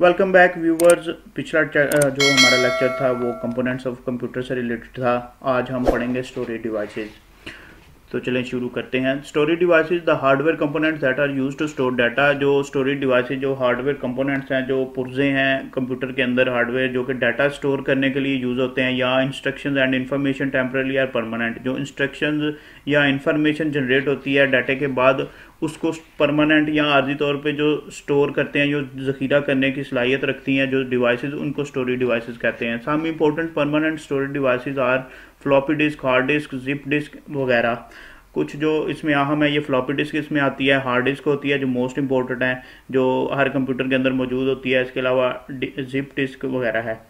Welcome back viewers. पिछला जो हमारा लेक्चर था वो कंपोनेंट्स ऑफ कंप्यूटर से रिलेटेड था। आज हम पढ़ेंगे स्टोरेज डिवाइसेस। तो चलें शुरू करते हैं। Storage devices the hardware components that are used to store data. जो स्टोरेज डिवाइसेस जो हार्डवेयर कंपोनेंट्स हैं, जो पुर्जे हैं कंप्यूटर के अंदर हार्डवेयर जो कि डाटा स्टोर करने के लिए यूज़ होते हैं, या इंस्ट्रक्शंस एंड इन्फॉर्मेशन टेम्पररी या परमानेंट। जो इंस्ट्रक्शंस या इन्फॉर्मेशन जनरेट होती है डाटा के बाद उसको परमानेंट या आर्जी तौर पे जो स्टोर करते हैं, जो ज़ख़ीरा करने की सलाहियत रखती हैं जो डिवाइसेस, उनको स्टोरेज डिवाइसेस कहते हैं। Some important permanent storage devices are floppy disk, hard disk, zip disk वगैरह। कुछ जो इसमें अहम है, ये फ्लॉपी डिस्क इसमें आती है, हार्ड डिस्क होती है जो मोस्ट इंपॉर्टेंट है, जो हर कंप्यूटर के अंदर मौजूद होती है। इसके अलावा जिप डिस्क वगैरह है।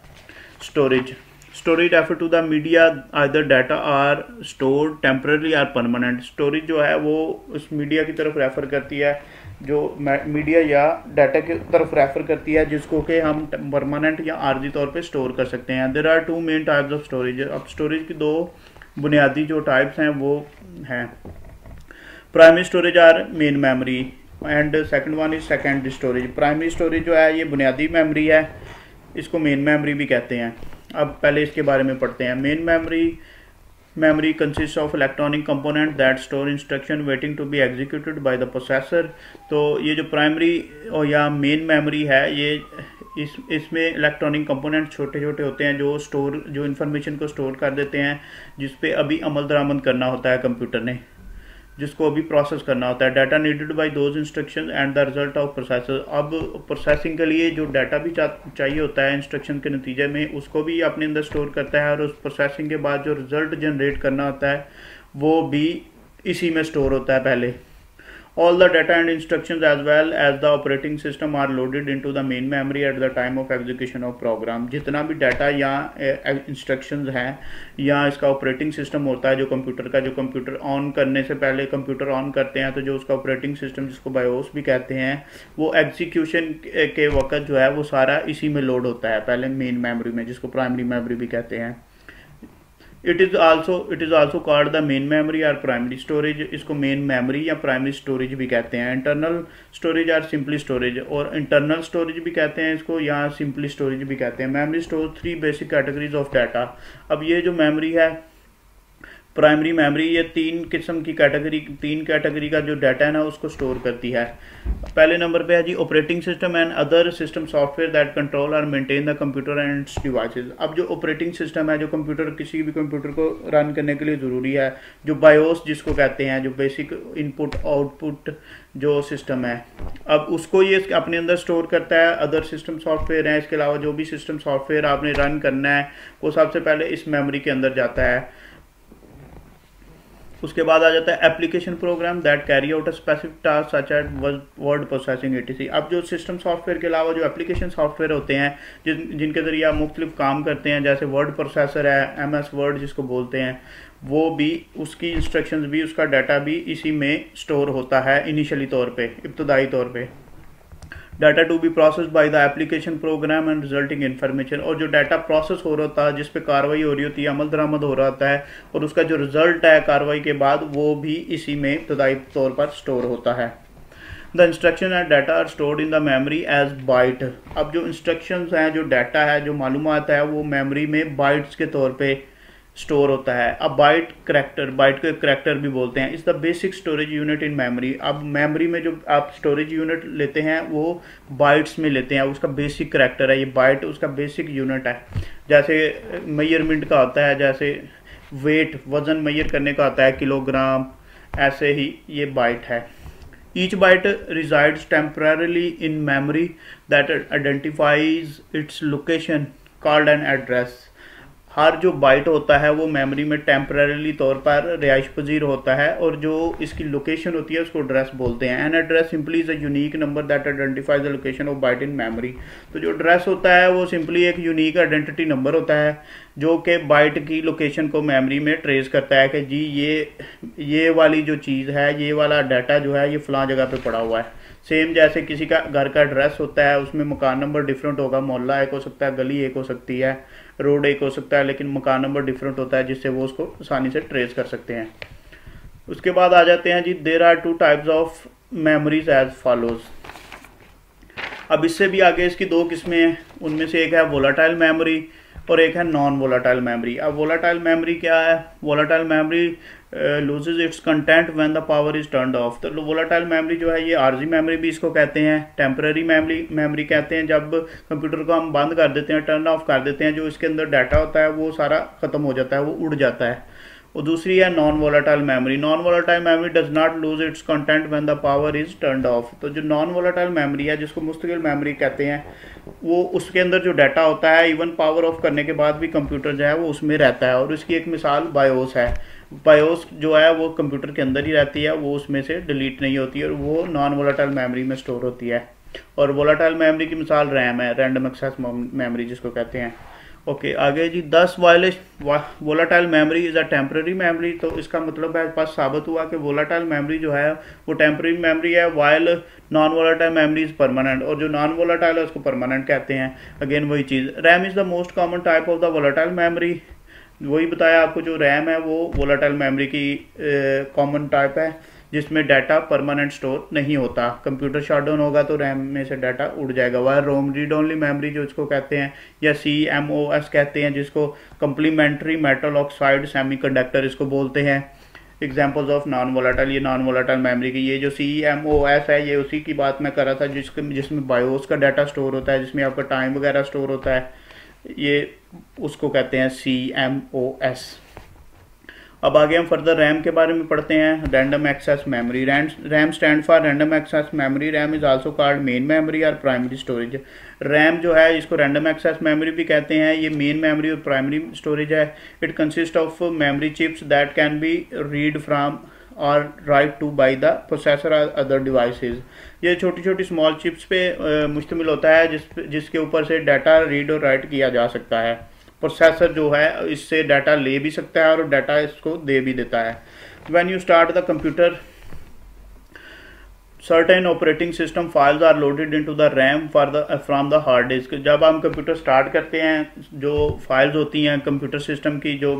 Storage refer to the media either data are stored temporary or permanent. Storage जो है वो उस मीडिया की तरफ रेफर करती है, जो मीडिया या डाटा की तरफ रेफर करती है जिसको कि हम परमानेंट या आर्जी तौर पे स्टोर कर सकते हैं। There are two main types of storage. अब स्टोरेज की दो बुनियादी जो टाइप्स हैं वो हैं primary storage or main memory and second one is secondary storage. Primary storage जो है ये बुनियादी मेमोरी है, इसको मेन मेमोरी भी कहते हैं। अब पहले इसके बारे में पढ़ते हैं। Main memory consist of electronic component that store instruction waiting to be executed by the processor. तो ये जो प्राइमरी या मेन मेमोरी है, ये इसमें इलेक्ट्रॉनिक कंपोनेंट छोटे छोटे होते हैं जो इन्फॉर्मेशन को स्टोर कर देते हैं, जिस पे अभी अमल दरामद करना होता है कंप्यूटर ने, जिसको अभी प्रोसेस करना होता है। Data needed bye those instruction and the result of processor. अब प्रोसेसिंग के लिए जो डाटा भी चाहिए होता है इंस्ट्रक्शन के नतीजे में, उसको भी अपने अंदर स्टोर करता है, और उस प्रोसेसिंग के बाद जो रिजल्ट जनरेट करना होता है वो भी इसी में स्टोर होता है पहले। All the data and instructions as well as the operating system are loaded into the main memory at the time of execution of program। जितना भी डाटा या इंस्ट्रक्शंस हैं या इसका ऑपरेटिंग सिस्टम होता है जो कंप्यूटर ऑन करने से पहले कंप्यूटर ऑन करते हैं, तो जो उसका ऑपरेटिंग सिस्टम जिसको बायोस भी कहते हैं, वो एग्जीक्यूशन के वक्त जो है वो सारा इसी में लोड होता है पहले मेन मेमोरी में, जिसको प्राइमरी मेमोरी भी कहते हैं। It is also called the main memory और प्राइमरी स्टोरेज। इसको मेन मेमोरी या प्राइमरी स्टोरेज भी कहते हैं। इंटरनल स्टोरेज और सिंपली स्टोरेज, और इंटरनल स्टोरेज भी कहते हैं इसको, या सिंपली स्टोरेज भी कहते हैं। Memory store three basic categories of data. अब ये जो मेमोरी है प्राइमरी मेमोरी, ये तीन कैटेगरी का जो डाटा है ना उसको स्टोर करती है। पहले नंबर पे है जी operating system and other system software that control और maintain the computer and its devices. अब जो ऑपरेटिंग सिस्टम है, जो किसी भी कंप्यूटर को रन करने के लिए ज़रूरी है, जो बायोस जिसको कहते हैं, जो बेसिक इनपुट आउटपुट जो सिस्टम है, अब उसको ये अपने अंदर स्टोर करता है। अदर सिस्टम सॉफ्टवेयर है, इसके अलावा जो भी सिस्टम सॉफ्टवेयर आपने रन करना है वो सबसे पहले इस मेमोरी के अंदर जाता है। उसके बाद आ जाता है application program that carry out a specific task such as word processing etc। अब जो सिस्टम सॉफ्टवेयर के अलावा जो एप्लीकेशन सॉफ्टवेयर होते हैं जिनके जरिए आप मुख्तलिफ काम करते हैं, जैसे वर्ड प्रोसेसर है, MS वर्ड जिसको बोलते हैं, वो भी उसकी इंस्ट्रक्शंस भी, उसका डाटा भी इसी में स्टोर होता है इनिशियली तौर पे, इब्तदाई तौर पे। Data to be process by the application program and resulting information. और जो डाटा प्रोसेस हो रहा होता है, जिस पे कार्रवाई हो रही होती है, अमल दरामद हो रहा होता है, और उसका जो रिजल्ट है कार्रवाई के बाद, वो भी इसी में इब्तदाई तौर पर स्टोर होता है। The instruction and data are stored in the memory as byte. अब जो इंस्ट्रक्शंस हैं, जो डाटा है, जो मालूमात है, वो मेमोरी में बाइट्स के तौर पे स्टोर होता है। अब बाइट को एक करैक्टर भी बोलते हैं। इस the basic storage unit in memory. अब मेमोरी में जो आप स्टोरेज यूनिट लेते हैं वो बाइट्स में लेते हैं, उसका बेसिक करैक्टर है ये बाइट, उसका बेसिक यूनिट है। जैसे मेजरमेंट का होता है, जैसे वेट वजन मेजर करने का होता है किलोग्राम, ऐसे ही ये बाइट है। Each byte resides temporarily in memory that identifies its location called an address. हर जो बाइट होता है वो मेमोरी में टेम्पररीली तौर पर रिहाइश पजीर होता है, और जो इसकी लोकेशन होती है उसको एड्रेस बोलते हैं। An address simply is a unique number that identifies the location of bite in memory. तो जो एड्रेस होता है वो सिंपली एक यूनिक आइडेंटिटी नंबर होता है जो कि बाइट की लोकेशन को मेमोरी में ट्रेस करता है कि जी ये वाली जो चीज़ है, ये वाला डाटा जो है ये फलां जगह पे पड़ा हुआ है। सेम जैसे किसी का घर का एड्रेस होता है, उसमें मकान नंबर डिफरेंट होगा, मोहल्ला एक हो सकता है, गली एक हो सकती है, रोड एक हो सकता है, लेकिन मकान नंबर डिफरेंट होता है, जिससे वो उसको आसानी से ट्रेस कर सकते हैं। उसके बाद आ जाते हैं जी, there are two types of memories as follows. अब इससे भी आगे इसकी दो किस्में हैं, उनमें से एक है वोलाटाइल मेमोरी और एक है नॉन वोलाटाइल मेमोरी। अब वोलाटाइल मेमोरी क्या है? Volatile memory loses it's content when the power is turned of. तो वोलाटाइल मेमोरी जो है ये आरजी मेमोरी भी इसको कहते हैं, टेम्पररी मेमोरी कहते हैं। जब कंप्यूटर को हम बंद कर देते हैं, टर्न ऑफ कर देते हैं, जो इसके अंदर डाटा होता है वो सारा खत्म हो जाता है, वो उड़ जाता है। और दूसरी है non volatile memory. Non volatile memory does not lose its content when the power is turned of. तो जो नॉन वोलाटाइल मेमोरी है, जिसको मुस्तकिल मेमोरी कहते हैं, वो उसके अंदर जो डाटा होता है इवन पावर ऑफ करने के बाद भी कंप्यूटर जो है वो उसमें रहता है। और इसकी एक मिसाल बायोस है। बायोस जो है वो कंप्यूटर के अंदर ही रहती है, वो उसमें से डिलीट नहीं होती है और वो नॉन वोलाटाइल मेमोरी में स्टोर होती है। और वोलाटाइल मेमोरी की मिसाल रैम है, रैंडम एक्सेस मेमोरी जिसको कहते हैं। ओके, आगे जी 10 volatile memory is a temporary memory. तो इसका मतलब है पास साबित हुआ कि वोलाटाइल मेमोरी जो है वो टेम्पररी मेमोरी है, while non volatile memory is permanent. और जो नॉन वोलाटाइल है उसको परमानेंट कहते हैं। अगेन वही चीज़, RAM is the most common type of the volatile memory. वही बताया आपको, जो रैम है वो वोलाटाइल मेमोरी की कॉमन टाइप है, जिसमें डाटा परमानेंट स्टोर नहीं होता। कंप्यूटर शट डाउन होगा तो रैम में से डाटा उड़ जाएगा। वह रोम रीड ओनली मेमोरी जो इसको कहते हैं, या CMOS कहते हैं, जिसको कम्प्लीमेंट्री मेटल ऑक्साइड सेमीकंडक्टर इसको बोलते हैं। एग्जांपल्स ऑफ नॉन वोलाटाइल, ये नॉन वोलाटाइल मेमोरी की, ये जो CMOS है ये उसी की बात मैं कर रहा था जिसमें बायोस का डाटा स्टोर होता है, जिसमें आपका टाइम वगैरह स्टोर होता है, ये उसको कहते हैं CMOS। अब आगे हम फर्दर रैम के बारे में पढ़ते हैं। Random access memory, RAM stand for random access memory. RAM is also called main memory और प्राइमरी स्टोरेज। रैम जो है इसको रैंडम एक्सेस मेमोरी भी कहते हैं, ये मेन मेमोरी और प्राइमरी स्टोरेज है। It consist of memory chips that can be read from और write to by the processor और अदर डिवाइसेस। ये छोटी छोटी स्मॉल चिप्स पे मुश्तमिल होता है, जिसके ऊपर से डाटा रीड और राइट किया जा सकता है। प्रोसेसर जो है इससे डाटा ले भी सकता है और डाटा इसको दे भी देता है। When you start the computer, certain operating system files are loaded into the RAM from the hard disk. जब हम कंप्यूटर स्टार्ट करते हैं, जो फाइल्स होती हैं कंप्यूटर सिस्टम की, जो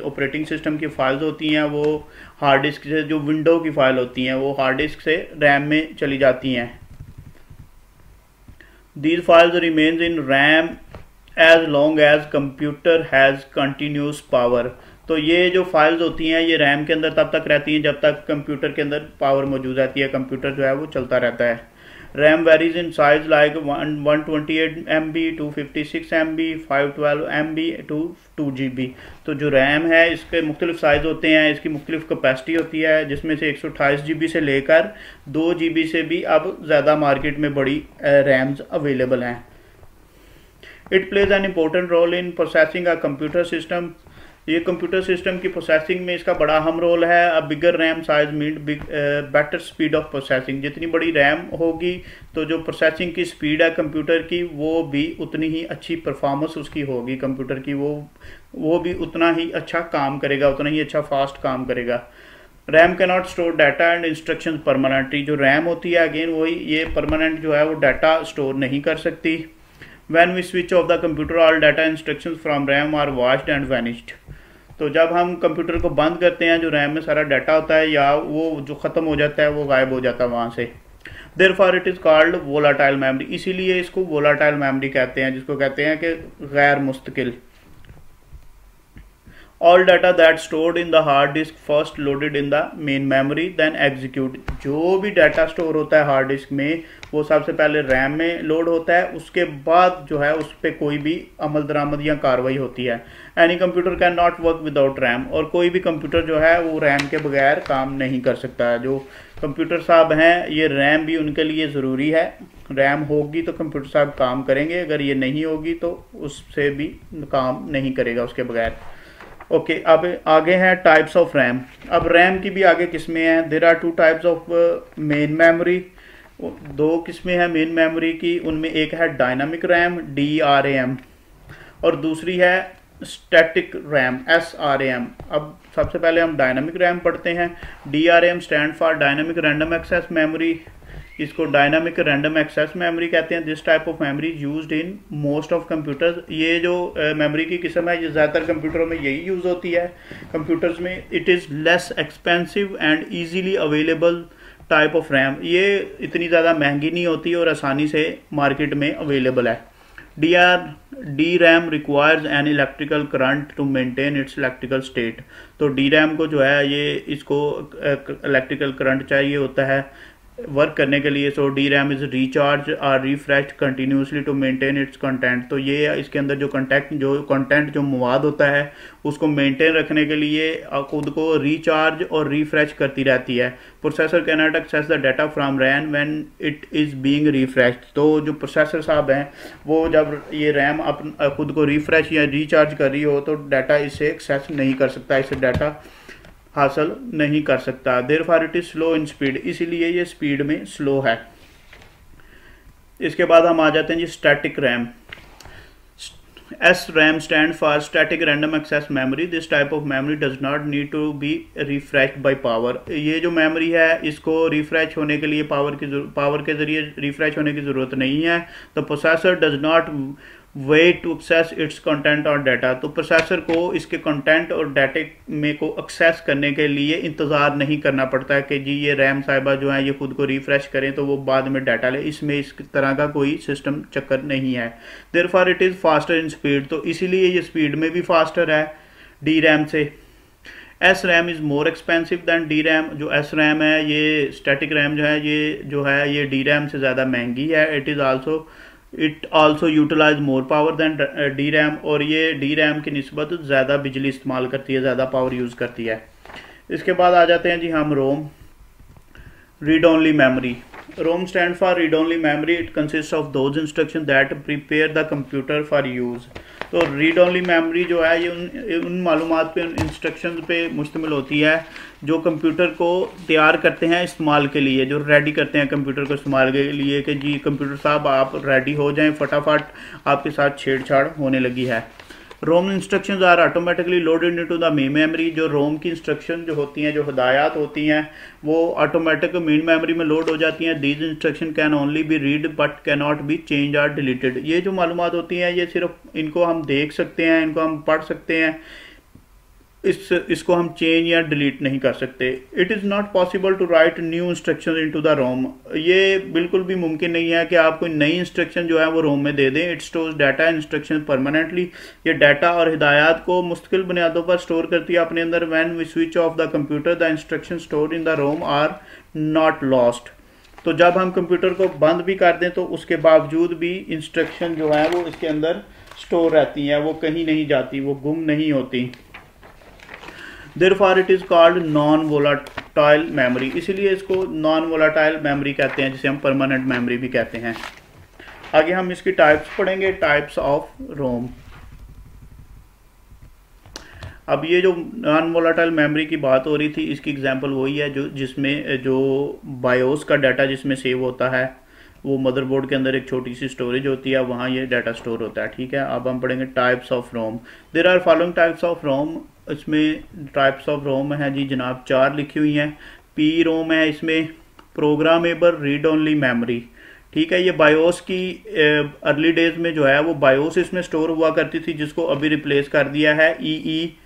ऑपरेटिंग सिस्टम की फाइल्स होती हैं, वो हार्ड डिस्क से, जो विंडो की फाइल होती हैं वो हार्ड डिस्क से रैम में चली जाती हैं। These files remains in RAM as long as computer has continuous power. तो ये जो फाइल्स होती हैं ये रैम के अंदर तब तक रहती हैं जब तक कंप्यूटर के अंदर पावर मौजूद रहती है, कंप्यूटर जो है वो चलता रहता है। RAM varies in size like 128 MB, 256 MB, 512 MB to 2 GB। तो जो रैम है इसके मुख्तलिफ साइज़ होते हैं, इसकी मुख्तलिफ कैपेसिटी होती है, जिसमें से 128 GB से लेकर 2 GB से भी अब ज़्यादा मार्केट में बड़ी रैम्स अवेलेबल हैं। It plays an important role in processing a computer system. ये कंप्यूटर सिस्टम की प्रोसेसिंग में इसका बड़ा अहम रोल है। A bigger RAM size mean better speed of processing. जितनी बड़ी रैम होगी तो जो प्रोसेसिंग की स्पीड है कंप्यूटर की वो भी उतनी ही अच्छी परफॉर्मेंस उसकी होगी कंप्यूटर की, वो भी उतना ही अच्छा काम करेगा, उतना ही अच्छा फास्ट काम करेगा। RAM can not store data and instruction permanently. जो रैम होती है अगेन वही, ये परमानेंट जो है वो डाटा स्टोर नहीं कर सकती। When we switch off the computer, all data instructions from RAM are washed and vanished। तो जब हम कंप्यूटर को बंद करते हैं, जो रैम में सारा डाटा होता है या वो जो ख़त्म हो जाता है वो गायब हो जाता है वहाँ से। Therefore it is called volatile memory। इसीलिए इसको volatile memory कहते हैं, जिसको कहते हैं कि गैर मुस्तकिल। All data that stored in the hard disk first loaded in the main memory then execute। जो भी डाटा स्टोर होता है हार्ड डिस्क में वो सबसे पहले रैम में लोड होता है, उसके बाद जो है उस पर कोई भी अमल दरामद या कार्रवाई होती है। Any computer can not work without RAM. और कोई भी कंप्यूटर जो है वो रैम के बगैर काम नहीं कर सकता है। जो कंप्यूटर साहब हैं ये रैम भी उनके लिए ज़रूरी है। रैम होगी तो कंप्यूटर साहब काम करेंगे, अगर ये नहीं होगी तो उससे भी काम नहीं करेगा उसके बगैर। ओके, अब आगे हैं टाइप्स ऑफ रैम। अब रैम की भी आगे किस्में हैं। There are 2 types of main memory. 2 किस्में हैं मेन मेमोरी की, उनमें एक है डायनामिक रैम DRAM और दूसरी है स्टैटिक रैम SRAM। अब सबसे पहले हम डायनामिक रैम पढ़ते हैं। DRAM stand for dynamic random access memory. इसको डायनामिक रैंडम एक्सेस मेमोरी कहते हैं। This type of memory used in most of computers. ये जो मेमोरी की किस्म है ये ज़्यादातर कंप्यूटरों में यही यूज़ होती है कंप्यूटर्स में। It is less expensive and easily available type of RAM, ये इतनी ज़्यादा महंगी नहीं होती और आसानी से मार्केट में अवेलेबल है। D RAM requires an electrical current to maintain its electrical state. तो डी रैम को जो है ये इसको इलेक्ट्रिकल करंट चाहिए होता है वर्क करने के लिए। So D RAM is recharge और refresh continuously to maintain its content. तो ये इसके अंदर जो कंटेंट जो मवाद होता है उसको मेंटेन रखने के लिए खुद को रिचार्ज और रिफ्रेश करती रहती है। Processor can not access the data from RAM when it is being refresh. तो जो प्रोसेसर साहब हैं वो जब ये रैम खुद को रिफ्रेश या रिचार्ज कर रही हो तो डाटा इससे एक्सेस नहीं कर सकता, इससे डाटा हासिल नहीं कर सकता। Therefore it is slow in speed, इसीलिए ये स्पीड में स्लो है। इसके बाद हम आ जाते हैं जी static RAM. S RAM stand for static random access memory. This type of memory does not need to be refreshed by power. ये जो मेमोरी है इसको रिफ्रेश होने के लिए पावर के जरिए रिफ्रेश होने की ज़रूरत नहीं है। The processor does not wait to access its content और डाटा। तो प्रोसेसर को इसके कंटेंट और डाटे में को एक्सेस करने के लिए इंतज़ार नहीं करना पड़ता है कि जी ये रैम साहिबा जो है ये खुद को रिफ्रेश करें तो वो बाद में डाटा ले, इसमें इस तरह का कोई सिस्टम चक्कर नहीं है। Therefore it is faster in speed, तो इसीलिए ये स्पीड में भी फास्टर है डी रैम से। S RAM is more expensive than D RAM. जो एस रैम है ये स्टैटिक रैम जो है ये डी रैम से ज़्यादा महंगी है। It also utilize more power than D RAM, और ये डी रैम की निस्बत ज़्यादा बिजली इस्तेमाल करती है, ज़्यादा पावर यूज़ करती है। इसके बाद आ जाते हैं जी हम ROM. Read only memory. ROM stand for read only memory. It consist of those instruction that prepare the computer for use. तो रीड ओनली मेमोरी जो है ये उन मालूमात पे, उन इंस्ट्रक्शन पे मुश्तमिल होती है जो कंप्यूटर को तैयार करते हैं इस्तेमाल के लिए, जो रेडी करते हैं कंप्यूटर को इस्तेमाल के लिए कि जी कंप्यूटर साहब आप रेडी हो जाएं, फटाफट आपके साथ छेड़छाड़ होने लगी है। ROM instructions are automatically loaded into the main memory. जो रोम की इंस्ट्रक्शन जो होती हैं, जो हिदायत होती हैं, वो ऑटोमेटिक मेन मेमोरी में लोड हो जाती हैं। These instruction can only be read but can not be change और डिलीटेड। ये जो मालूमात होती हैं ये सिर्फ इनको हम देख सकते हैं, इनको हम पढ़ सकते हैं, इसको हम चेंज या डिलीट नहीं कर सकते। It is not possible to write new instruction into the ROM. ये बिल्कुल भी मुमकिन नहीं है कि आप कोई नई इंस्ट्रक्शन जो है वो रोम में दे दें। It stores data instruction permanently. ये डाटा और हिदायत को मुस्तकिल बुनियादों पर स्टोर करती है अपने अंदर। When we switch off the computer the instruction stored in the ROM are not lost. तो जब हम कंप्यूटर को बंद भी कर दें तो उसके बावजूद भी इंस्ट्रक्शन जो है वो इसके अंदर स्टोर रहती हैं, वो कहीं नहीं जाती, वो गुम नहीं होती। Therefore it is called non-volatile memory। इसीलिए इसको नॉन वोलाटाइल मेमोरी कहते हैं, जिसे हम परमानेंट मेमोरी भी कहते हैं। आगे हम इसकी टाइप्स पढ़ेंगे, टाइप्स ऑफ रोम। अब ये जो नॉन वोलाटाइल मेमोरी की बात हो रही थी, इसकी एग्जांपल वही है जिसमें जो बायोस का डाटा जिसमें सेव होता है, वो मदरबोर्ड के अंदर एक छोटी सी स्टोरेज होती है, वहाँ ये डाटा स्टोर होता है। ठीक है, अब हम पढ़ेंगे types of ROM. There are following types of ROM. इसमें टाइप्स ऑफ रोम है जी जनाब 4 लिखी हुई हैं। पी रोम है इसमें प्रोग्रामेबल रीड ओनली मेमोरी। ठीक है, ये बायोस की अर्ली डेज में जो है वो बायोस इसमें स्टोर हुआ करती थी, जिसको अभी रिप्लेस कर दिया है ई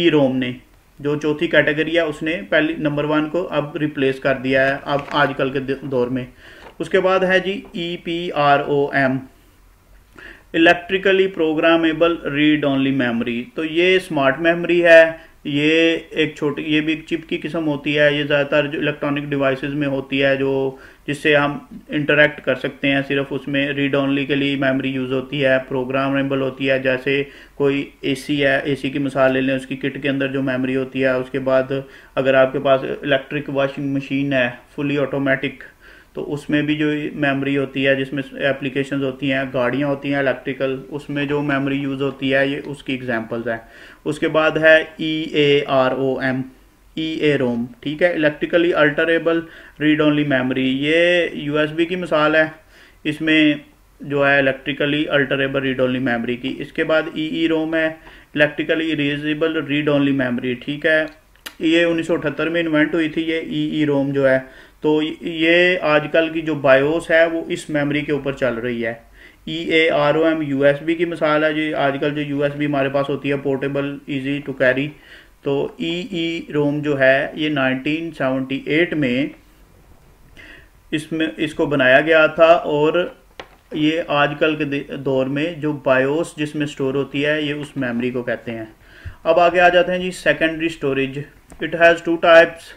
रोम ने। जो चौथी कैटेगरी है उसने पहली नंबर 1 को अब रिप्लेस कर दिया है अब आजकल के दौर में। उसके बाद है जी EPROM, electrically programmable read only memory. तो ये स्मार्ट मेमोरी है, ये एक छोटी, ये भी एक चिप की किस्म होती है। ये ज़्यादातर जो इलेक्ट्रॉनिक डिवाइसेस में होती है, जो जिससे हम इंटरेक्ट कर सकते हैं, सिर्फ उसमें रीड ओनली के लिए मेमोरी यूज़ होती है। प्रोग्रामेबल होती है, जैसे कोई AC है, AC की मिसाल ले लें, उसकी किट के अंदर जो मेमोरी होती है। उसके बाद अगर आपके पास इलेक्ट्रिक वॉशिंग मशीन है फुली ऑटोमेटिक, तो उसमें भी जो मेमोरी होती है, जिसमें एप्लीकेशंस होती हैं, गाड़ियाँ होती हैं इलेक्ट्रिकल, उसमें जो मेमोरी यूज़ होती है, ये उसकी एग्जांपल्स हैं। उसके बाद है EAROM। ठीक है, electrically alterable read only memory. ये USB की मिसाल है, इसमें जो है electrically alterable read only memory की। इसके बाद EEROM है, electrically erasable read only memory. ठीक है, ये 1978 में इन्वेंट हुई थी ये EEROM जो है। तो ये आजकल की जो बायोस है वो इस मेमोरी के ऊपर चल रही है। EAROM USB की मिसाल है जी। आजकल जो USB हमारे पास होती है पोर्टेबल, इजी टू कैरी, तो EEPROM जो है ये 1978 में इसको बनाया गया था, और ये आजकल के दौर में जो बायोस जिसमें स्टोर होती है ये उस मेमोरी को कहते हैं। अब आगे आ जाते हैं जी secondary storage. It has two types,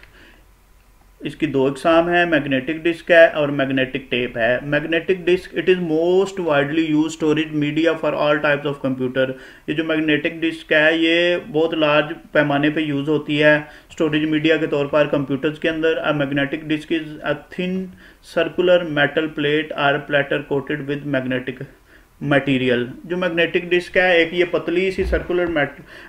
इसकी दो इकसाम है, मैग्नेटिक डिस्क है और मैग्नेटिक टेप है। Magnetic disk it is most widely use storage media for all types of computer. ये जो मैग्नेटिक डिस्क है ये बहुत लार्ज पैमाने पे यूज़ होती है स्टोरेज मीडिया के तौर पर कंप्यूटर्स के अंदर। A magnetic disk is a thin circular metal plate or platter coated with magnetic material. जो मैग्नेटिक डिस्क है एक ये पतली सी सर्कुलर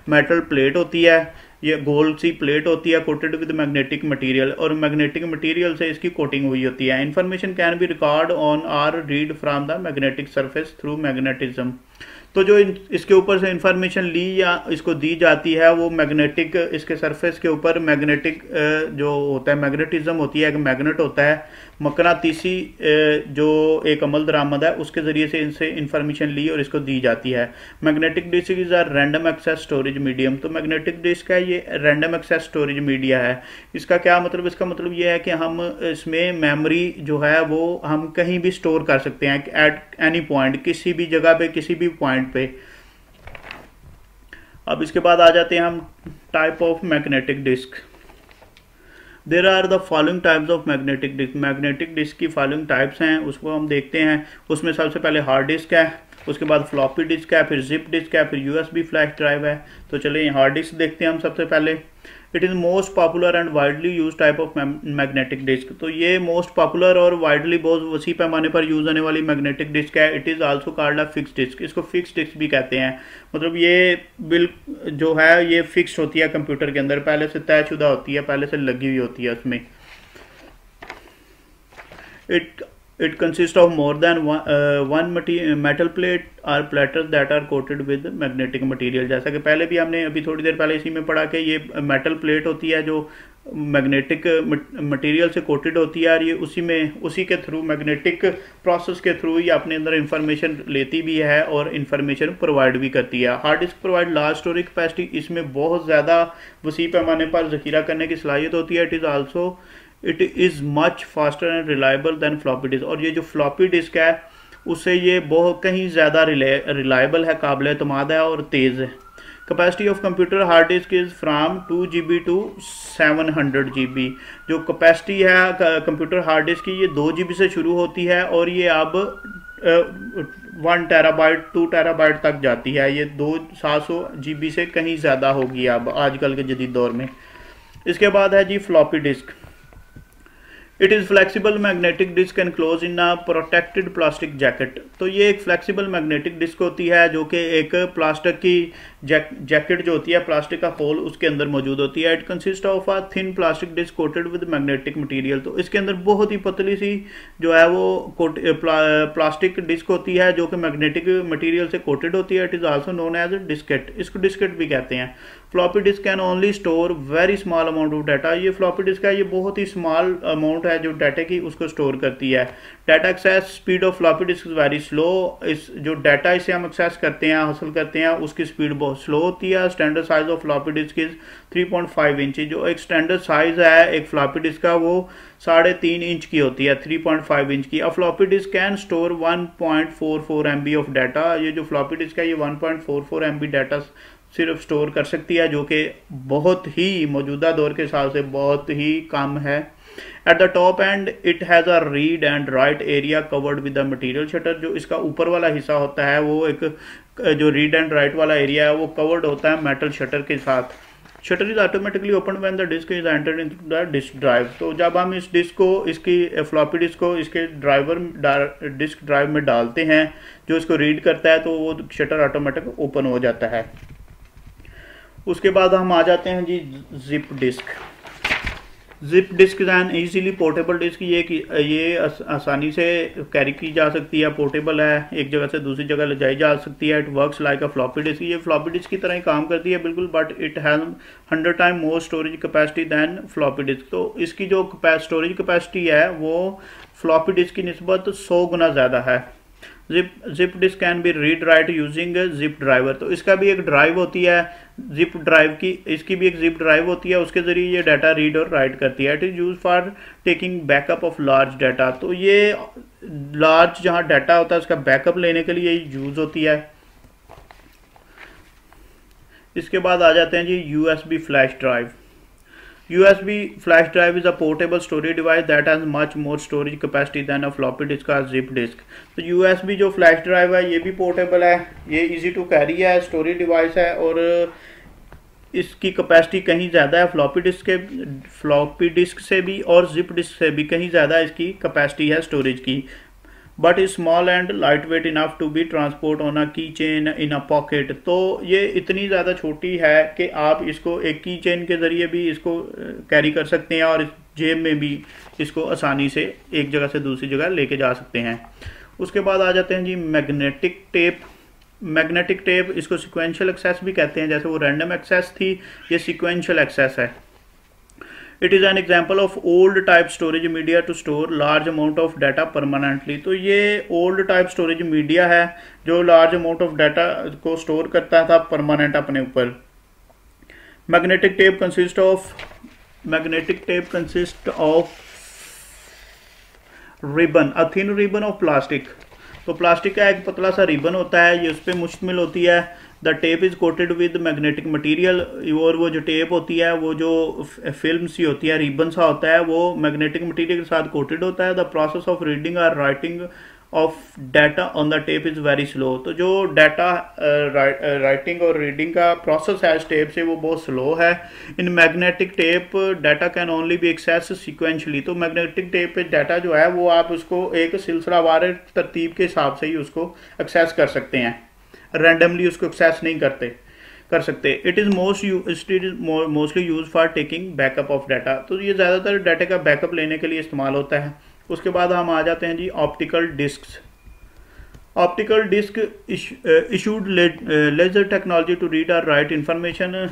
मेटल प्लेट होती है, ये गोल सी प्लेट होती है कोटेड विद मैग्नेटिक मटेरियल, और मैग्नेटिक मटेरियल से इसकी कोटिंग हुई होती है। Information can be record on or read from the magnetic surface through magnetism. तो जो इसके ऊपर से इंफॉर्मेशन ली या इसको दी जाती है वो मैग्नेटिक, इसके सरफेस के ऊपर मैग्नेटिक जो होता है मैग्नेटिज्म होती है, एक मैग्नेट होता है, मकनातीसी जो एक अमल दरामद है उसके ज़रिए से इनसे इंफॉर्मेशन ली और इसको दी जाती है। Magnetic disk is a random access storage medium. तो मैग्नेटिक डिस्क है ये रैंडम एक्सेस स्टोरेज मीडिया है। इसका क्या मतलब? इसका मतलब ये है कि हम इसमें मेमोरी जो है वो हम कहीं भी स्टोर कर सकते हैं एट एनी पॉइंट, किसी भी जगह पे, किसी भी पॉइंट पे। अब इसके बाद आ जाते हैं हम type of magnetic disk. There are the following types of magnetic disk. Magnetic disk की फॉलोइंग टाइप्स हैं, उसको हम देखते हैं। उसमें सबसे पहले हार्ड डिस्क है, उसके बाद फ्लॉपी डिस्क है, फिर जिप डिस्क है, फिर USB फ्लैश ड्राइव है। तो चलिए हार्ड डिस्क देखते हैं हम सबसे पहले। It is most popular and widely use type of magnetic disk. तो ये मोस्ट पॉपुलर और वाइडली बहुत वसी पैमाने पर यूज होने वाली मैग्नेटिक डिस्क है। It is also called a fix disk. इसको फिक्स डिस्क भी कहते हैं। मतलब ये बिल जो है ये फिक्स होती है कंप्यूटर के अंदर, पहले से तयशुदा होती है, पहले से लगी हुई होती है उसमें। It consists of more than one metal plate or platters that are coated with magnetic material। जैसा कि पहले भी हमने अभी थोड़ी देर पहले इसी में पढ़ा कि ये मेटल प्लेट होती है जो मैग्नेटिक मटेरियल से कोटेड होती है, और ये उसी के थ्रू मैग्नेटिक प्रोसेस के थ्रू ये अपने अंदर इंफॉर्मेशन लेती भी है और इंफॉर्मेशन प्रोवाइड भी करती है। Hard disk provide large storage capacity. इसमें बहुत ज़्यादा वसी पैमाने पर ज़खीरा करने की सलाहियत होती है। It is much faster and reliable than floppy disk. और ये जो फ्लॉपी डिस्क है उससे ये बहुत कहीं ज़्यादा रिलायबल है, काबिल एतमाद है और तेज़ है। Capacity of computer hard disk is from 2 GB to 700 GB। जो कैपेसिटी है कंप्यूटर हार्ड डिस्क की ये 2 GB से शुरू होती है और ये अब 1 टेराबाइट 2 टेराबाइट तक जाती है। ये 700 GB से कहीं ज़्यादा होगी अब आजकल के जदीद दौर में। इसके बाद है जी floppy disk. It is flexible magnetic disk enclose in a protected plastic jacket. तो ये एक फ्लेक्सिबल मैग्नेटिक डिस्क होती है जो कि एक प्लास्टिक की जैकेट जो होती है, प्लास्टिक का होल उसके अंदर मौजूद होती है। It consist of a thin plastic disk coated with magnetic material. तो इसके अंदर बहुत ही पतली सी जो है वो प्लास्टिक डिस्क होती है जो कि मैग्नेटिक मटेरियल से कोटेड होती है। It is also known as diskette. इसको डिस्केट भी कहते हैं। Floppy disk can only store very small amount of data. ये फ्लॉपी डिस्क है, ये बहुत ही स्मॉल अमाउंट है जो डाटा की उसको स्टोर करती है। Data access speed of floppy disk is very slow. इस जो डाटा इसे हम एक्सेस करते हैं, हासिल करते हैं, उसकी स्पीड बहुत स्लो होती है। Standard size of floppy disk is 3.5 inch. जो एक स्टैंडर्ड साइज है एक फ्लॉपी डिस्क का वो 3.5 इंच की होती है, 3.5 इंच की। अब floppy disk can store 1.44 MB of data. ये जो फ्लॉपी डिस्क है ये 1.44 MB डाटा सिर्फ स्टोर कर सकती है, जो कि बहुत ही मौजूदा दौर के हिसाब से बहुत ही कम है। At the top and it has a read and right area covered with the material shutter. जो इसका ऊपर वाला हिस्सा होता है वो एक जो रीड एंड राइट वाला एरिया है वो कवर्ड होता है मेटल शटर के साथ। Shutter is automatically open when the disk is entered into the disk drive. तो जब हम इस डिस्क को, इसकी फ्लॉपी डिस्क को इसके डिस्क ड्राइव में डालते हैं जो इसको रीड करता है तो वो शटर ऑटोमेटिक ओपन हो जाता है। उसके बाद हम आ जाते हैं जी zip disk. Zip disk an easily portable disk. ये आसानी से कैरी की जा सकती है, पोर्टेबल है, एक जगह से दूसरी जगह ले जाई जा सकती है। It works like a floppy disk. ये फ्लॉपी डिस्क की तरह ही काम करती है बिल्कुल, but it has 100 time more storage capacity than floppy disk. तो इसकी जो स्टोरेज कैपेसिटी है वो फ्लॉपी डिस्क की निस्बत 100 गुना ज़्यादा है। Zip disk can be read write using zip driver. तो इसका भी एक ड्राइव होती है जिप ड्राइव की, इसकी भी एक जिप ड्राइव होती है, उसके ज़रिए ये डाटा रीड और राइट करती है। It is use for taking backup of large data. तो ये लार्ज जहाँ डाटा होता है उसका बैकअप लेने के लिए यूज़ होती है। इसके बाद आ जाते हैं जी USB flash drive. USB flash drive is a portable storage device that has much more storage capacity than a floppy disk or zip disk। तो USB जो फ्लैश ड्राइव है ये भी पोर्टेबल है, ये इजी टू कैरी है, storage device है और इसकी कैपेसिटी कहीं ज़्यादा है फ्लॉपी डिस्क से भी और जिप डिस्क से भी कहीं ज़्यादा इसकी कैपेसिटी है स्टोरेज की। But is small and light weight enough to be transport on a key chain in a pocket. तो ये इतनी ज़्यादा छोटी है कि आप इसको एक की चेन के ज़रिए भी इसको कैरी कर सकते हैं और जेब में भी इसको आसानी से एक जगह से दूसरी जगह लेके जा सकते हैं। उसके बाद आ जाते हैं जी मैग्नेटिक टेप। मैग्नेटिक टेप इसको सिक्वेंशियल एक्सेस भी कहते हैं, जैसे वो रैंडम एक्सेस थी, ये सिक्वेंशियल एक्सेस है। It is an example of old type storage media to store large amount of data permanently. तो ये ओल्ड टाइप स्टोरेज मीडिया है जो लार्ज अमाउंट ऑफ डाटा को स्टोर करता था परमानेंट अपने ऊपर। Magnetic tape consist of ribbon, a thin ribbon of plastic. तो प्लास्टिक का एक पतला सा रिबन होता है, ये उस पर मुश्तमिल होती है। The tape is coated with magnetic material, और वो जो टेप होती है वो जो फिल्म सी होती है, रिबन सा होता है, वो मैग्नेटिक मटीरियल के साथ कोटेड होता है। द प्रोसेस ऑफ रीडिंग और writing of data on the tape is very slow. तो जो डाटा राइटिंग और रीडिंग का प्रोसेस है इस टेप से वो बहुत स्लो है। In magnetic tape data can only be access sequentially. तो मैग्नेटिक टेप पे डाटा जो है वो आप उसको एक सिलसिलावार तरतीब के हिसाब से ही उसको एक्सेस कर सकते हैं, रैंडमली उसको एक्सेस नहीं कर सकते। It is mostly use for taking backup of data. तो ये ज़्यादातर डाटा का बैकअप लेने के लिए इस्तेमाल होता है। उसके बाद हम आ जाते हैं जी optical discs. Optical disc issued laser technology to read और राइट इंफॉर्मेशन।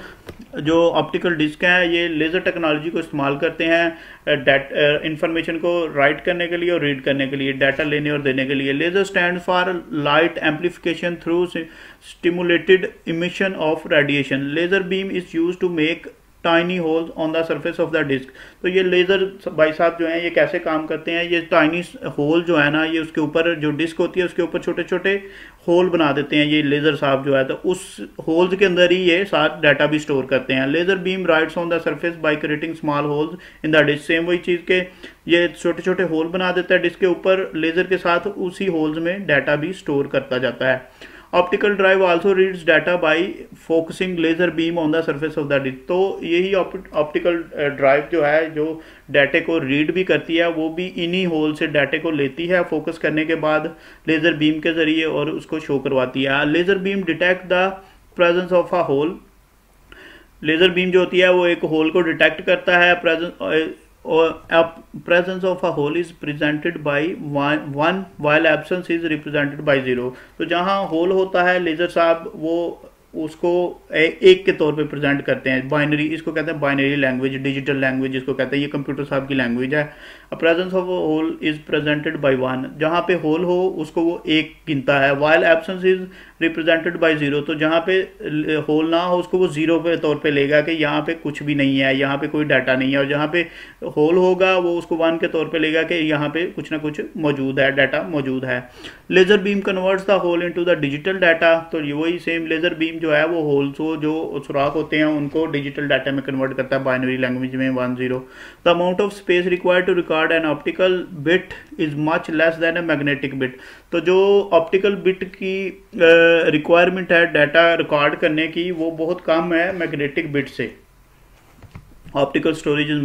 जो ऑप्टिकल डिस्क है ये लेज़र टेक्नोलॉजी को इस्तेमाल करते हैं इंफॉर्मेशन को राइट करने के लिए और रीड करने के लिए, डाटा लेने और देने के लिए। Laser stand for light amplification through stimulated emission of radiation. Laser beam is use to make tiny holes on the surface of the disk. तो ये लेज़र भाई साहब जो हैं ये कैसे काम करते हैं, ये टाइनी होल जो है ना, ये उसके ऊपर जो डिस्क होती है उसके ऊपर छोटे छोटे होल बना देते हैं ये लेज़र साहब जो है, तो उस होल्स के अंदर ही ये साथ डाटा भी स्टोर करते हैं। Laser beam writes on the surface by creating small holes in the disk. Same वही चीज़ के ये छोटे छोटे होल बना देता है डिस्क के ऊपर, लेज़र के साथ उसी होल्स में डाटा भी स्टोर करता जाता है। Optical drive also reads data by focusing laser beam on the surface of the disk. तो यही ऑप्टिकल ड्राइव जो है जो डाटे को रीड भी करती है वो भी इन्हीं होल से डाटे को लेती है फोकस करने के बाद लेजर बीम के जरिए और उसको शो करवाती है। Laser beam detect the presence of a hole. Laser beam जो होती है वो एक होल को डिटेक्ट करता है। presence of a hole is presented by 1 while absence is represented by 0। तो जहाँ होल होता है लेजर साहब वो उसको एक के तौर पे प्रेजेंट करते हैं। बाइनरी, इसको कहते हैं बाइनरी लैंग्वेज, डिजिटल लैंग्वेज इसको कहते हैं, ये कंप्यूटर साहब की लैंग्वेज है। Presence of hole is presented by 1, जहाँ पे होल हो उसको वो एक गिनता है। While absence is represented by 0, तो जहाँ पे होल ना हो उसको वो 0 पे तौर पे लेगा कि यहाँ पे कुछ भी नहीं है, यहाँ पे कोई डाटा नहीं है। और जहाँ पे होल होगा वो उसको 1 के तौर पे लेगा कि यहाँ पे कुछ ना कुछ मौजूद है, डाटा मौजूद है। Laser beam converts the hole into the digital data. तो ये वही सेम लेजर बीम जो है वो होल्स को जो सुराख होते हैं उनको डिजिटल डाटा में कन्वर्ट करता है, बाइनरी लैंग्वेज में 1 0। The amount of space required to record an optical bit is much less than a magnetic bit. तो जो ऑप्टिकल बिट की रिक्वायरमेंट है डाटा रिकॉर्ड करने की वो बहुत कम है मैग्नेटिक बिट से। Optical storage is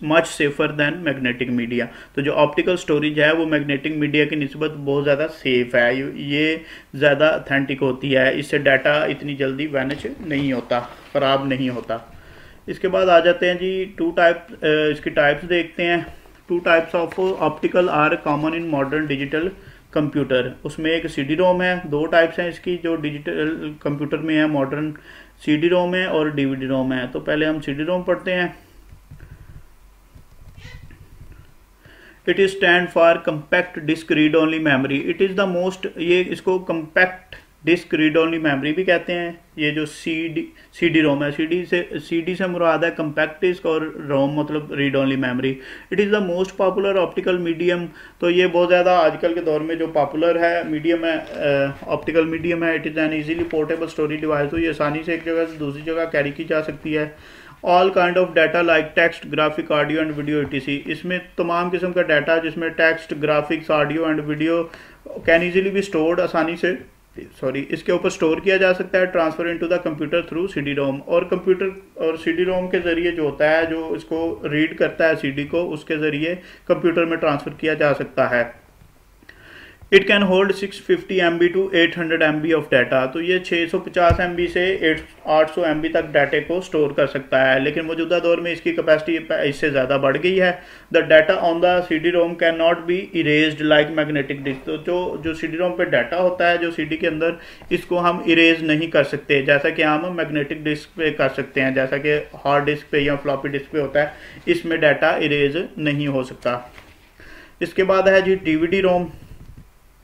much safer than magnetic media. तो जो ऑप्टिकल स्टोरेज है वो मैग्नेटिक मीडिया की निस्बत बहुत ज़्यादा सेफ है, ये ज़्यादा अथेंटिक होती है, इससे डाटा इतनी जल्दी वैनिश नहीं होता, ख़राब नहीं होता। इसके बाद आ जाते हैं जी इसकी टाइप्स देखते हैं। 2 types of optical are common in modern digital computer. उसमें एक CD-ROM है, 2 टाइप्स हैं इसकी जो डिजिटल कंप्यूटर में है मॉडर्न, CD-ROM है और DVD-ROM है। तो पहले हम CD-ROM पढ़ते हैं। It is stand for compact disk read only memory. It is the most, ये इसको compact disk read only memory भी कहते हैं। ये जो सी डी रोम है, सी डी से मुराद है कंपैक्ट डिस्क और रोम मतलब read only memory. It is the most popular optical medium. तो ये बहुत ज़्यादा आजकल के दौर में जो पॉपुलर है मीडियम है, ऑप्टिकल मीडियम है। It is N easily portable storage device. तो ये आसानी से एक जगह से दूसरी जगह कैरी की जा सकती है। All kind of data like text, graphic, audio and video etc। इसमें तमाम किस्म का डाटा जिसमें text, graphics, audio and video can easily be stored, आसानी से इसके ऊपर स्टोर किया जा सकता है। Transfer into the computer through CD रोम। और कंप्यूटर और CD रोम के जरिए जो होता है, जो इसको रीड करता है CD को, उसके जरिए कंप्यूटर में ट्रांसफर किया जा सकता है। It can hold 650 MB to 800 MB of data. तो ये 650 MB से 800 MB तक डाटे को स्टोर कर सकता है, लेकिन मौजूदा दौर में इसकी कैपेसिटी इससे ज़्यादा बढ़ गई है। The data on the CD ROM can not be erased like magnetic disk. तो जो CD रोम पे डाटा होता है जो CD के अंदर, इसको हम इरेज नहीं कर सकते जैसा कि हम मैग्नेटिक डिस्क पे कर सकते हैं, जैसा कि हार्ड डिस्क पे या फ्लॉपी डिस्क पे होता है। इसमें डाटा इरेज नहीं हो सकता। इसके बाद है जी DVD ROM.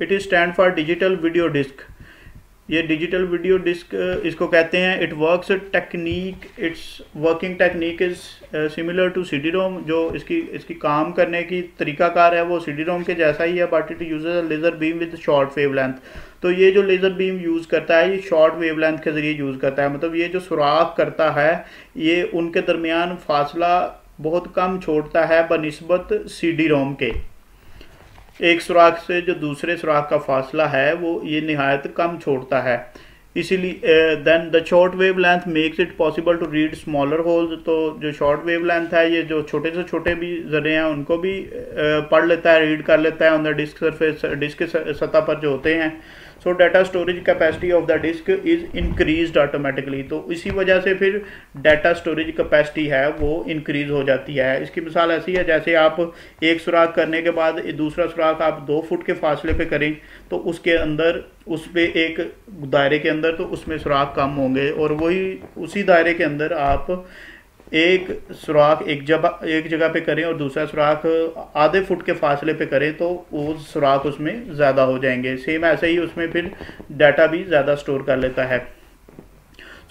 It is stand for digital video disk. ये डिजिटल वीडियो डिस्क इसको कहते हैं। It works technique, its working technique is similar to CD ROM. जो इसकी काम करने की तरीकाकार है वो CD रोम के जैसा ही है, but it uses laser beam with short wave length. तो ये जो लेजर बीम यूज़ करता है ये शॉर्ट वेव लेंथ के जरिए यूज़ करता है। मतलब ये जो सुराख करता है ये उनके दरमियान फासला बहुत कम छोड़ता है बनिस्बत CD रोम के। एक सुराख से जो दूसरे सुराख का फासला है वो ये निहायत कम छोड़ता है। इसीलिए then the short wave length makes it possible to read smaller holes. तो जो शॉर्ट वेव लेंथ है ये जो छोटे से छोटे भी जरे हैं उनको भी पढ़ लेता है, रीड कर लेता है on the disk surface, disk के सतह पर जो होते हैं। So data storage capacity of the disk is increased automatically. तो इसी वजह से फिर डाटा स्टोरेज कैपेसिटी है वो इंक्रीज हो जाती है। इसकी मिसाल ऐसी है जैसे आप एक सुराख करने के बाद दूसरा सुराख आप 2 फुट के फासले पे करें तो उसके अंदर, उस पे एक दायरे के अंदर तो उसमें सुराख कम होंगे, और वही उसी दायरे के अंदर आप एक सुराख एक जगह पे करें और दूसरा सुराख आधे फुट के फासले पे करें तो वो सुराख उसमें ज़्यादा हो जाएंगे। सेम ऐसे ही उसमें फिर डाटा भी ज़्यादा स्टोर कर लेता है।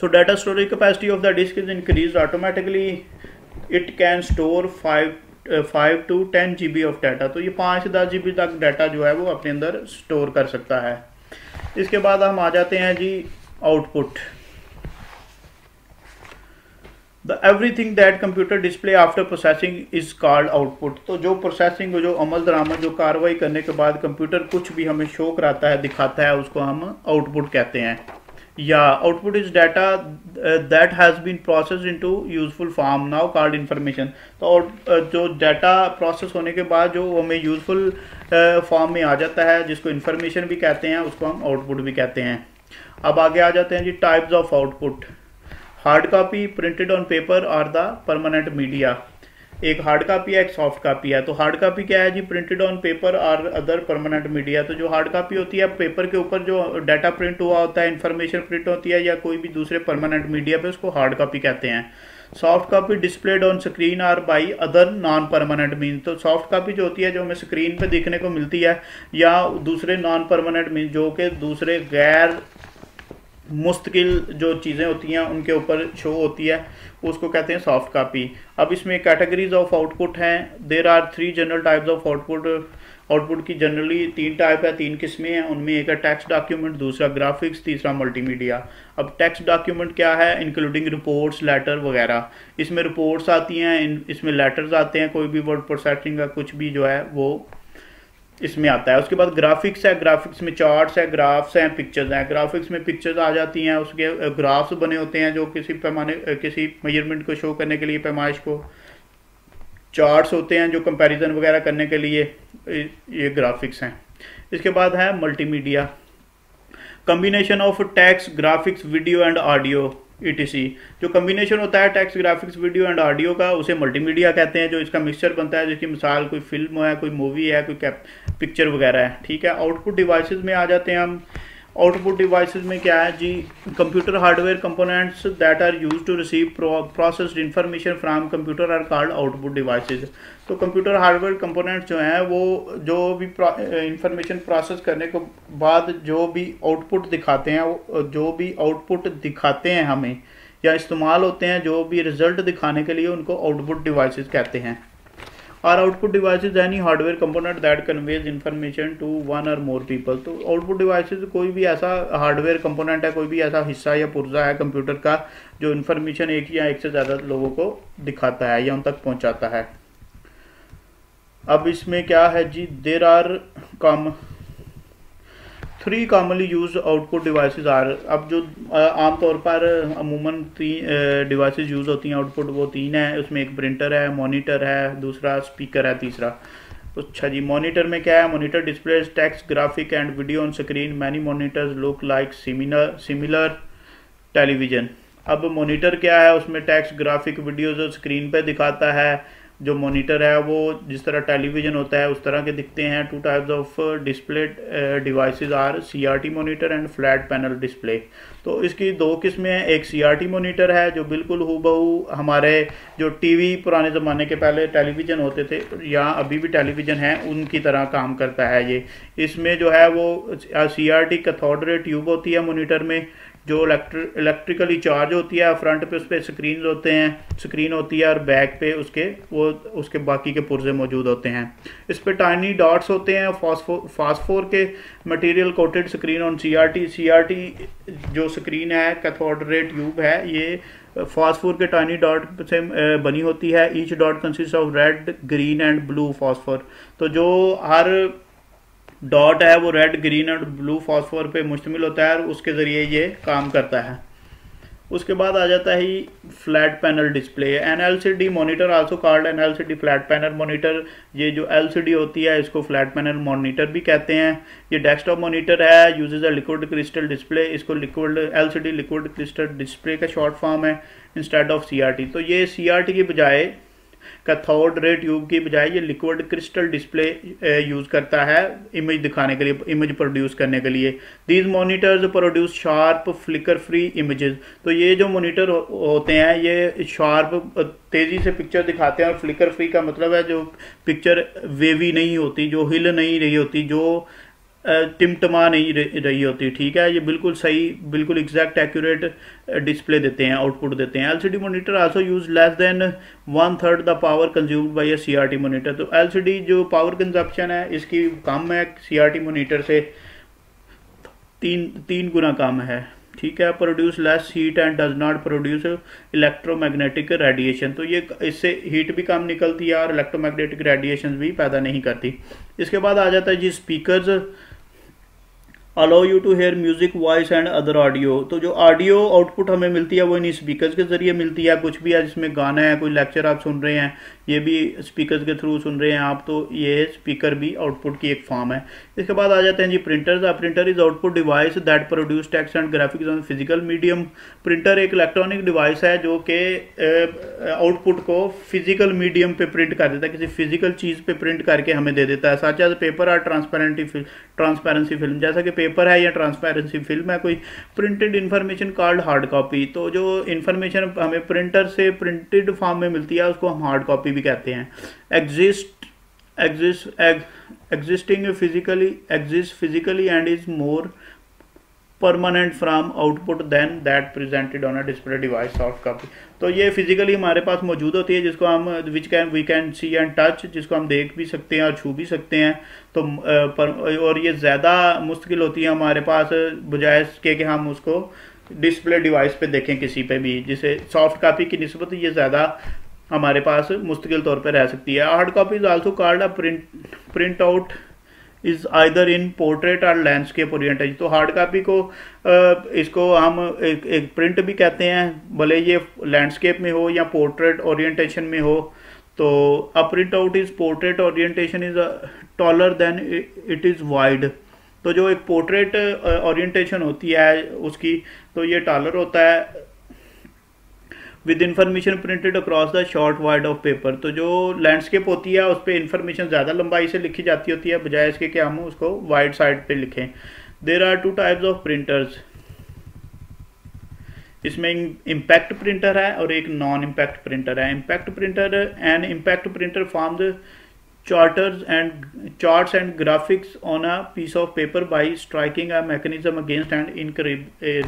So data storage capacity of the disk is increase automatically. It can store 5 to 10 GB of data. तो ये 5 से 10 GB तक डाटा जो है वो अपने अंदर स्टोर कर सकता है। इसके बाद हम आ जाते हैं जी output. The everything that computer display after processing is called output. तो जो प्रोसेसिंग, जो अमल दरामद, जो कार्रवाई करने के बाद कंप्यूटर कुछ भी हमें शो कराता है, दिखाता है, उसको हम आउटपुट कहते हैं। या output is data that has been processed into useful form now called information. तो जो डाटा प्रोसेस होने के बाद जो हमें यूजफुल फॉर्म में आ जाता है, जिसको इंफॉर्मेशन भी कहते हैं, उसको हम आउटपुट भी कहते हैं। अब आगे आ जाते हैं जी types of output. Hard copy, printed on paper और द परमानेंट मीडिया। एक हार्ड कॉपी है, एक सॉफ्ट कॉपी है। तो हार्ड कॉपी क्या है जी? प्रिंटेड ऑन पेपर और अदर परमानेंट मीडिया। तो जो हार्ड कॉपी होती है, पेपर के ऊपर जो डाटा प्रिंट हुआ होता है, इंफॉर्मेशन प्रिंट होती है या कोई भी दूसरे परमानेंट मीडिया पे, उसको हार्ड कॉपी कहते हैं। Soft copy displayed on screen और by other non permanent mean. तो सॉफ्ट कॉपी जो होती है जो हमें स्क्रीन पे देखने को मिलती है या दूसरे नॉन परमानेंट मीन जो कि दूसरे गैर मुस्तकिल जो चीज़ें होती हैं उनके ऊपर शो होती है, उसको कहते हैं सॉफ्ट कॉपी। अब इसमें कैटेगरीज ऑफ आउटपुट हैं। There are 3 general types of output. Output की जनरली 3 टाइप है, 3 किस्में हैं। उनमें एक है टेक्स्ट डॉक्यूमेंट, दूसरा ग्राफिक्स, तीसरा मल्टीमीडिया। अब टेक्स्ट डॉक्यूमेंट क्या है? इंक्लूडिंग रिपोर्ट्स, लेटर वगैरह। इसमें रिपोर्ट्स आती हैं, इसमें लेटर्स आते हैं, कोई भी वर्ड प्रोसेसिंग का कुछ भी जो है वो इसमें आता है। उसके बाद ग्राफिक्स है। ग्राफिक्स में चार्ट्स है, ग्राफ्स हैं, पिक्चर्स हैं। ग्राफिक्स में पिक्चर्स आ जाती हैं, उसके ग्राफ्स बने होते हैं जो किसी पैमाने, किसी मेजरमेंट को शो करने के लिए, पैमाइश को। चार्ट्स होते हैं जो कंपैरिजन वगैरह करने के लिए, ये ग्राफिक्स हैं। इसके बाद है multimedia. Combination of text, graphics, video and audio etc। जो कम्बिनेशन होता है text, graphics, video and audio का, उसे मल्टीमीडिया कहते हैं। जो इसका मिक्सचर बनता है, जिसकी मिसाल कोई फिल्म है, कोई मूवी है, कोई पिक्चर वगैरह है। ठीक है। आउटपुट डिवाइसेस में आ जाते हैं हम। आउटपुट डिवाइसेस में क्या है जी, computer hardware components that are used to receive processed information from computer are called output devices. तो कंप्यूटर हार्डवेयर कंपोनेंट्स जो हैं वो जो भी इंफॉर्मेशन प्रोसेस करने के बाद जो भी आउटपुट दिखाते हैं, जो भी आउटपुट दिखाते हैं हमें या इस्तेमाल होते हैं, जो भी रिजल्ट दिखाने के लिए, उनको आउटपुट डिवाइसेस कहते हैं। और output devices any hardware component that conveys information to one or more people. तो आउटपुट डिवाइसेज कोई भी ऐसा हार्डवेयर कंपोनेंट है, कोई भी ऐसा हिस्सा या पुर्जा है कंप्यूटर का जो इंफॉर्मेशन एक या एक से ज़्यादा लोगों को दिखाता है या उन तक पहुंचाता है। अब इसमें क्या है जी, there are three commonly use output devices are. अब जो आमतौर पर अमूमन तीन डिवाइसेस यूज़ होती हैं आउटपुट, वो तीन है। उसमें एक प्रिंटर है, मॉनिटर है, दूसरा स्पीकर है, तीसरा। अच्छा जी, मॉनिटर में क्या है, monitor displays text graphic and video on screen, many monitors look like similar television. अब मॉनिटर क्या है, उसमें टेक्स्ट ग्राफिक वीडियो जो स्क्रीन पे दिखाता है। जो मॉनिटर है वो जिस तरह टेलीविज़न होता है उस तरह के दिखते हैं। Two types of display devices are CRT monitor and flat panel display. तो इसकी दो किस्में हैं। एक सीआरटी मॉनिटर है जो बिल्कुल हूबहू हमारे जो टीवी पुराने ज़माने के पहले टेलीविज़न होते थे या अभी भी टेलीविज़न है उनकी तरह काम करता है ये। इसमें जो है वो सीआरटी कैथोड रे ट्यूब होती है मॉनिटर में, जो इलेक्ट्रिकली चार्ज होती है। फ्रंट पे उस पर स्क्रीन होती है और बैक पे उसके बाकी के पुर्जे मौजूद होते हैं। इस पे टाइनी डॉट्स होते हैं, फास्फोर के material coated screen on CRT जो स्क्रीन है कैथोड रे ट्यूब है, ये फास्फोर के टाइनी डॉट से बनी होती है। Each dot consist of red, green and blue phosphor. तो जो हर डॉट है वो रेड, ग्रीन और ब्लू फास्फोर पे मुश्तमिल होता है और उसके ज़रिए ये काम करता है। उसके बाद आ जाता है flat panel display. An LCD monitor also called an LCD flat panel monitor. ये जो एलसीडी होती है इसको फ्लैट पैनल मॉनिटर भी कहते हैं। ये डेस्कटॉप मॉनिटर है, usage a liquid crystal display. इसको एलसीडी लिक्विड क्रिस्टल डिस्प्ले का शॉर्ट फॉर्म है इंस्टेड ऑफ सीआरटी। तो ये सीआरटी की बजाय, कैथोड रे ट्यूब की बजाय ये लिक्विड क्रिस्टल डिस्प्ले यूज़ करता है इमेज दिखाने के लिए, इमेज प्रोड्यूस करने के लिए। These monitors produce sharp flicker free images. तो ये जो मॉनिटर होते हैं ये शार्प तेज़ी से पिक्चर दिखाते हैं, और फ्लिकर फ्री का मतलब है जो पिक्चर वेवी नहीं होती, जो हिल नहीं रही होती, जो टिमटमा नहीं रही होती। ठीक है, ये बिल्कुल सही, बिल्कुल एग्जैक्ट एक्यूरेट डिस्प्ले देते हैं, आउटपुट देते हैं। LCD monitor also use less than 1/3 the power consumed by a CRT monitor. तो एलसीडी जो पावर कंजप्शन है इसकी कम है सीआरटी मॉनिटर से, तीन गुना कम है। ठीक है, produce less heat and does not produce electromagnetic radiation. तो ये इससे हीट भी कम निकलती है और इलेक्ट्रोमैग्नेटिक रेडिएशन भी पैदा नहीं करती। इसके बाद आ जाता है जी speakers. Allow you to hear music, voice and other audio. तो जो ऑडियो आउटपुट हमें मिलती है वो इन स्पीकर्स के जरिए मिलती है। कुछ भी है जिसमें गाना है, कोई लेक्चर आप सुन रहे हैं, ये भी स्पीकर्स के थ्रू सुन रहे हैं आप, तो ये स्पीकर भी आउटपुट की एक फॉर्म है। इसके बाद आ जाते हैं जी printers. Printer is output device that produce text and graphics on physical medium. Printer एक इलेक्ट्रॉनिक डिवाइस है जो कि आउटपुट को फिजिकल मीडियम पे प्रिंट कर देता है, किसी फिजिकल चीज़ पे प्रिंट करके हमें दे देता है। सच एज पेपर और ट्रांसपेरेंसी फिल्म, जैसा कि पेपर है या ट्रांसपेरेंसी फिल्म है कोई। Printed information called hard copy. तो जो इन्फॉर्मेशन हमें प्रिंटर से प्रिंटेड फॉर्म में मिलती है उसको हम हार्ड कॉपी भी कहते हैं। Existing physically and is more permanent from output than that presented on a display device, soft copy. तो ये फिजिकली हमारे पास मौजूद होती है जिसको हम we can see and touch, जिसको हम देख भी सकते हैं और छू भी सकते हैं। तो और ये ज़्यादा मुश्किल होती है हमारे पास बजाय इसके कि हम उसको डिस्प्ले डिवाइस पे देखें किसी पे भी, जिसे सॉफ्ट कॉपी की निस्बत ये ज़्यादा हमारे पास मुस्तकिल तौर पे रह सकती है। Hard copy is also called a print out is either in portrait और लैंडस्केप ओरिएंटेशन। तो हार्ड कॉपी को इसको हम एक प्रिंट भी कहते हैं, भले ये लैंडस्केप में हो या पोर्ट्रेट ओरिएंटेशन में हो। तो a print out is portrait orientation is taller than it is wide. तो जो एक पोर्ट्रेट ओरिएंटेशन होती है उसकी, तो ये टॉलर होता है with information printed across the short wide of paper. तो जो लैंडस्केप होती है उस पर इंफॉर्मेशन ज़्यादा लंबाई से लिखी जाती होती है बजाय इसके कि हम उसको वाइड साइड पे लिखें। There are 2 types of printers, इसमें इम्पैक्ट प्रिंटर है और एक नॉन इम्पैक्ट प्रिंटर है। Impact printer and impact printer forms charts and graphics on a piece of paper by striking a mechanism against an ink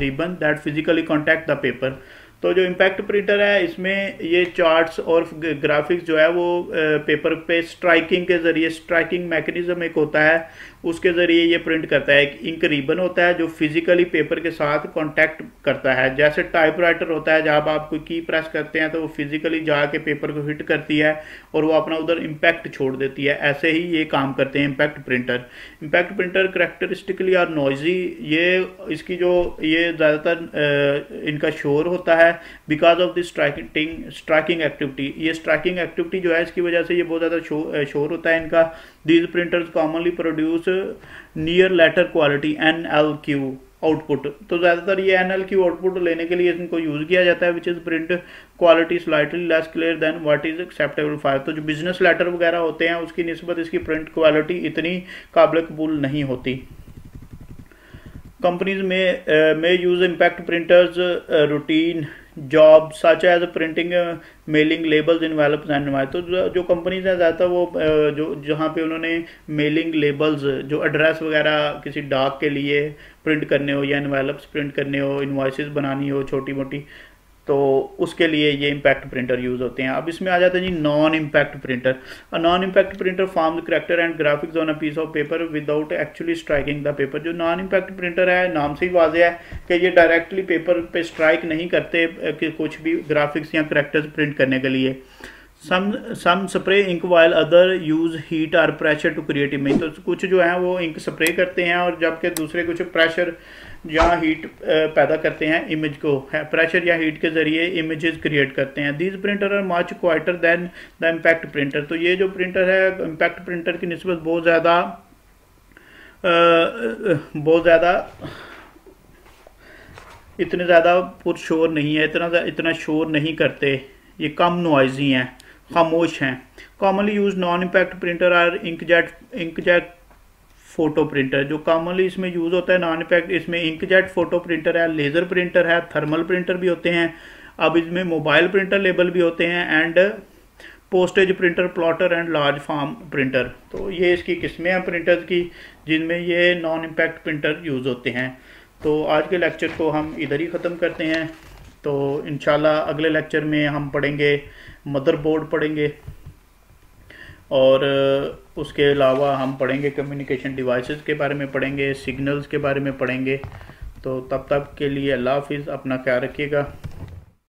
ribbon that physically contact the paper। तो जो impact printer है इसमें ये charts और graphics जो है वो paper पे स्ट्राइकिंग के जरिए, स्ट्राइकिंग मैकेनिज्म एक होता है, उसके ज़रिए ये प्रिंट करता है। एक इंक रिबन होता है जो फिजिकली पेपर के साथ कांटेक्ट करता है। जैसे टाइपराइटर होता है, जब आप कोई की प्रेस करते हैं तो वो फिजिकली जाके पेपर को हिट करती है और वो अपना उधर इम्पैक्ट छोड़ देती है। ऐसे ही ये काम करते हैं impact printer. Impact printer characteristically are noisy, ये इसकी जो ये ज़्यादातर इनका शोर होता है because of the striking activity. ये स्ट्राइकिंग एक्टिविटी जो है इसकी वजह से ये बहुत ज़्यादा शोर होता है इनका। These printers commonly produce near letter quality NLQ output. तो ज़्यादातर ये NLQ आउटपुट लेने के लिए इनको यूज़ किया जाता है, which is print quality slightly less clear than what is acceptable for. तो जो बिजनेस लेटर वगैरह होते हैं उसकी निस्बत इसकी प्रिंट क्वालिटी इतनी काबिल कबूल नहीं होती। कंपनीज में use impact printers routine job such as printing mailing labels envelopes and invoice. तो जो कंपनीज हैं ज़्यादातर वो जो जहाँ पे उन्होंने मेलिंग लेबल्स, जो एड्रेस वगैरह किसी डाक के लिए प्रिंट करने हो या इनवेलप्स प्रिंट करने हो, इनवॉइसेस बनानी हो छोटी मोटी, तो उसके लिए ये इम्पैक्ट प्रिंटर यूज़ होते हैं। अब इसमें आ जाता है जी non impact printer. A non impact printer forms character and graphics on a piece of paper without actually striking the paper. जो नॉन इम्पैक्ट प्रिंटर है, नाम से ही वाज़ेह है कि ये डायरेक्टली पेपर पे स्ट्राइक नहीं करते कि कुछ भी ग्राफिक्स या करैक्टर्स प्रिंट करने के लिए। Some spray ink while other use heat और प्रेशर टू क्रिएट इमेज। तो कुछ जो है वो इंक स्प्रे करते हैं और जबकि दूसरे कुछ प्रेशर या हीट पैदा करते हैं, इमेज को प्रेशर या हीट के जरिए इमेजेस क्रिएट करते हैं। These printer are much quieter than the impact printer. तो ये जो प्रिंटर है इम्पैक्ट प्रिंटर की निस्बत बहुत ज़्यादा इतने ज़्यादा पुरशोर नहीं है, इतना शोर नहीं करते, ये कम नॉइजी हैं, खामोश हैं। Commonly use non impact printer are inkjet photo printer. जो कॉमनली इसमें यूज़ होता है नॉन इम्पैक्ट, इसमें इंकजेट फोटो प्रिंटर है, लेज़र प्रिंटर है, थर्मल प्रिंटर भी होते हैं। अब इसमें मोबाइल प्रिंटर लेबल भी होते हैं and postage printer, plotter and large form printer. तो ये इसकी किस्में हैं प्रिंटर्स की जिनमें ये नॉन इम्पैक्ट प्रिंटर यूज़ होते हैं। तो आज के लेक्चर को हम इधर ही ख़त्म करते हैं। तो इंशाल्लाह अगले लेक्चर में हम पढ़ेंगे मदरबोर्ड पढ़ेंगे और उसके अलावा हम पढ़ेंगे कम्युनिकेशन डिवाइसेस के बारे में पढ़ेंगे, सिग्नल्स के बारे में पढ़ेंगे। तो तब तक के लिए अल्लाह हाफिज़, अपना ख्याल रखिएगा।